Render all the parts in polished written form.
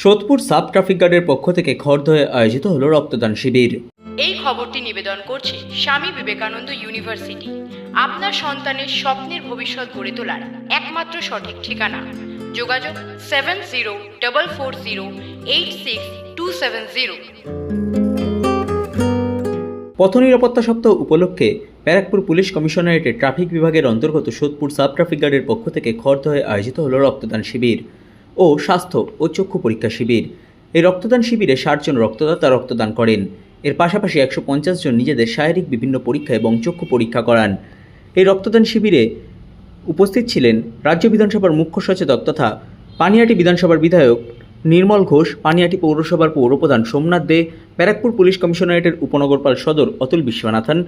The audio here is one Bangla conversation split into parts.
সোদপুর সাব ট্রাফিক গার্ডের পক্ষ থেকে খড়দহে আয়োজিত হলো রক্তদান শিবির। এই খবরটি নিবেদন করছে স্বামী বিবেকানন্দ ইউনিভার্সিটি। আপনার সন্তানের স্বপ্নের ভবিষ্যৎ গড়ে তোলার একমাত্র সঠিক ঠিকানা। যোগাযোগ 7044086270। পথ নিরাপত্তা সপ্তাহ উপলক্ষে ব্যারাকপুর পুলিশ কমিশনারেটের ট্রাফিক বিভাগের অন্তর্গত সোদপুর সাব ট্রাফিক গার্ডের পক্ষ থেকে খড়দহে আয়োজিত হলো রক্তদান শিবির ও স্বাস্থ্য ও চক্ষু পরীক্ষা শিবির। এই রক্তদান শিবিরে 60 জন রক্তদাতা রক্তদান করেন। এর পাশাপাশি 150 জন নিজেদের শারীরিক বিভিন্ন পরীক্ষা এবং চক্ষু পরীক্ষা করান। এই রক্তদান শিবিরে উপস্থিত ছিলেন রাজ্য বিধানসভার মুখ্য সচেতক তথা পানিহাটি বিধানসভার বিধায়ক নির্মল ঘোষ, পানিহাটি পৌরসভার পৌরপ্রধান সোমনাথ দে, ব্যারাকপুর পুলিশ কমিশনারেটের উপনগরপাল সদর অতুল বিশ্বনাথন,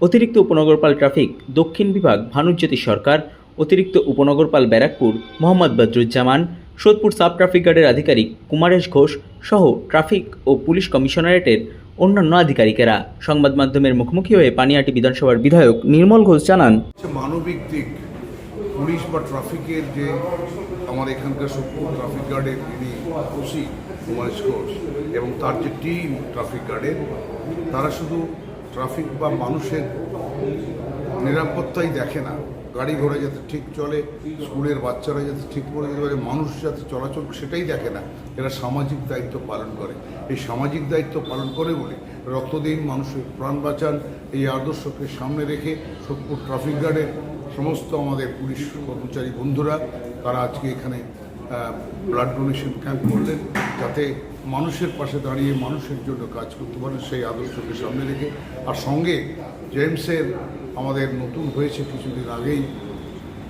অতিরিক্ত উপনগরপাল ট্রাফিক দক্ষিণ বিভাগ ভানুজ্যোতি সরকার, অতিরিক্ত উপনগরপাল ব্যারাকপুর মোহাম্মদ বদরুজ্জামান, সোদপুর সাব ট্রাফিক গার্ডের আধিকারিক কুমারেশ ঘোষ সহ ট্রাফিক ও পুলিশ কমিশনারেটের অন্যান্য আধিকারিকেরা। সংবাদ মাধ্যমের মুখোমুখি হয়ে পানিহাটি বিধানসভার বিধায়ক নির্মল ঘোষ জানান, মানবিক দিক পুলিশ বা ট্রাফিকের যে আমার এখানকার সোদপুর ট্রাফিক গার্ডের যিনি ওসি কুমারেশ ঘোষ এবং তার যে টিম ট্রাফিক গার্ডের, তারা শুধু ট্রাফিক বা মানুষের নিরাপত্তাই দেখে না, গাড়ি ঘোড়া যাতে ঠিক চলে, স্কুলের বাচ্চারা যাতে ঠিক করে যেতে পারে, মানুষ যাতে চলাচল সেটাই দেখে না, এরা সামাজিক দায়িত্ব পালন করে। এই সামাজিক দায়িত্ব পালন করে বলে রক্ত দিন, মানুষের প্রাণ বাঁচান, এই আদর্শকে সামনে রেখে সোদপুর ট্রাফিক গার্ডের সমস্ত আমাদের পুলিশ কর্মচারী বন্ধুরা তারা আজকে এখানে ব্লাড ডোনেশন ক্যাম্প করলেন, যাতে মানুষের পাশে দাঁড়িয়ে মানুষের জন্য কাজ করতে পারেন সেই আদর্শকে সামনে রেখে। আর সঙ্গে জেমসের আমাদের নতুন হয়েছে কিছুদিন আগেই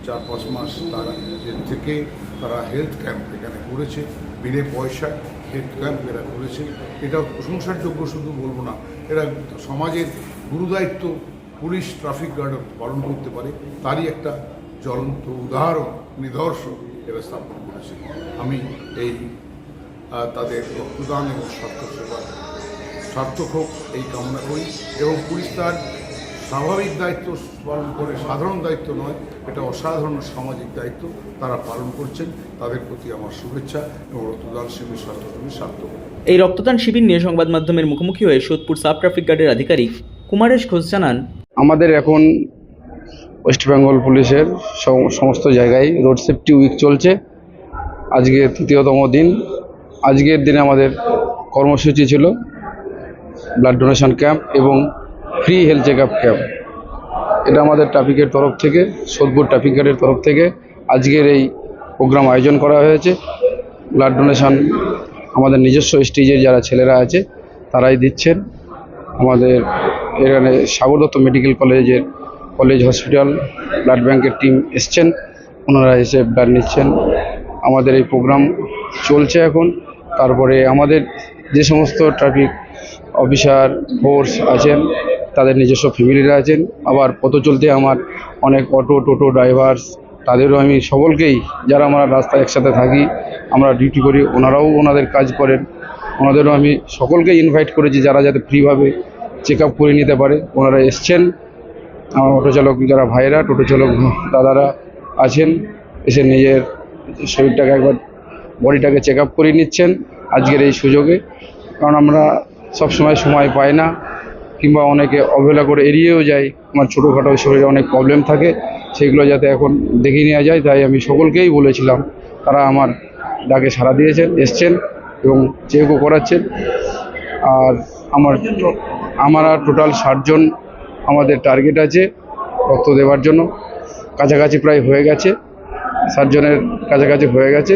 4-5 মাস তার থেকে তারা হেলথ ক্যাম্প এখানে করেছে, বিনে পয়সায় হেলথ ক্যাম্প এরা করেছে। এটা প্রশংসার যোগ্য, শুধু বলবো না, এরা সমাজের গুরুদায়িত্ব পুলিশ ট্রাফিক গার্ড পালন করতে পারে, তারই একটা জ্বলন্ত উদাহরণ নিদর্শন এরা স্থাপন করেছে। আমি এই তাদের রক্তদান এবং স্বাস্থ্য সেবা সার্থক হোক এই কামনা করি এবং পুলিশ তার স্বাভাবিক দায়িত্ব পালন করে, সাধারণ দায়িত্ব নয়, এটা অসাধারণ সামাজিক দায়িত্ব তারা পালন করছেন। তাদের প্রতি আমার শুভেচ্ছা এবং রক্তদান শিবির স্বাস্থ্যকর্মী সার্থক। এই রক্তদান শিবির নিয়ে সংবাদ মাধ্যমের মুখোমুখি হয়ে সোদপুর সাব ট্রাফিক গার্ডের আধিকারিক কুমারেশ ঘোষ জানান, আমাদের এখন ওয়েস্ট বেঙ্গল পুলিশের সমস্ত জায়গায় রোড সেফটি উইক চলছে। আজকে তৃতীয়তম দিন। আজকের দিনে আমাদের কর্মসূচি ছিল ব্লাড ডোনেশন ক্যাম্প এবং free health check up camp. এটা আমাদের ট্রাফিকের তরফ থেকে, সোদপুর ট্রাফিক গার্ডের তরফ থেকে আজকের এই প্রোগ্রাম আয়োজন করা হয়েছে। ব্লাড ডোনেশন আমাদের নিজস্ব স্টেজের যারা ছেলেরা আছে তারাই দিচ্ছেন। আমাদের এখানে Sagar Dutta medical college hospital blood ব্যাংকের টিম এসছেন, ওনারা এসে ব্লাড নিচ্ছেন। আমাদের এই প্রোগ্রাম চলছে এখন। তারপরে আমাদের যে সমস্ত ট্রাফিক অফিসার ফোর্স আছেন তাদের নিজস্ব ফ্যামিলিরা আছেন। আবার পথ চলতে আমার অনেক অটো টোটো ড্রাইভার্স, তাদেরও আমি সকলকেই, যারা আমরা রাস্তায় একসাথে থাকি, আমরা ডিউটি করি, ওনারাও ওনাদের কাজ করেন, ওনাদেরও আমি সকলকে ইনভাইট করেছি যারা যাতে ফ্রিভাবে চেক আপ করে নিতে পারে। ওনারা এসছেন। আমার অটো চালক যারা ভাইয়েরা, টোটো চালক দাদারা আছেন, এসে নিজের শরীরটাকে একবার বডিটাকে চেক আপ করে নিচ্ছেন আজকের এই সুযোগে। কারণ আমরা সবসময় সময় পাই না, কিংবা অনেকে অবহেলা করে এড়িয়েও যায়। আমার ছোটোখাটো শরীরে অনেক প্রবলেম থাকে, সেগুলো যাতে এখন দেখে নেওয়া যায়, তাই আমি সকলকেই বলেছিলাম। তারা আমার ডাকে সাড়া দিয়েছেন, এসছেন এবং চেকও করাচ্ছেন। আর আমার টোটাল 60 জন আমাদের টার্গেট আছে রক্ত দেওয়ার জন্য। কাছাকাছি প্রায় হয়ে গেছে, 60 জনের কাছাকাছি হয়ে গেছে।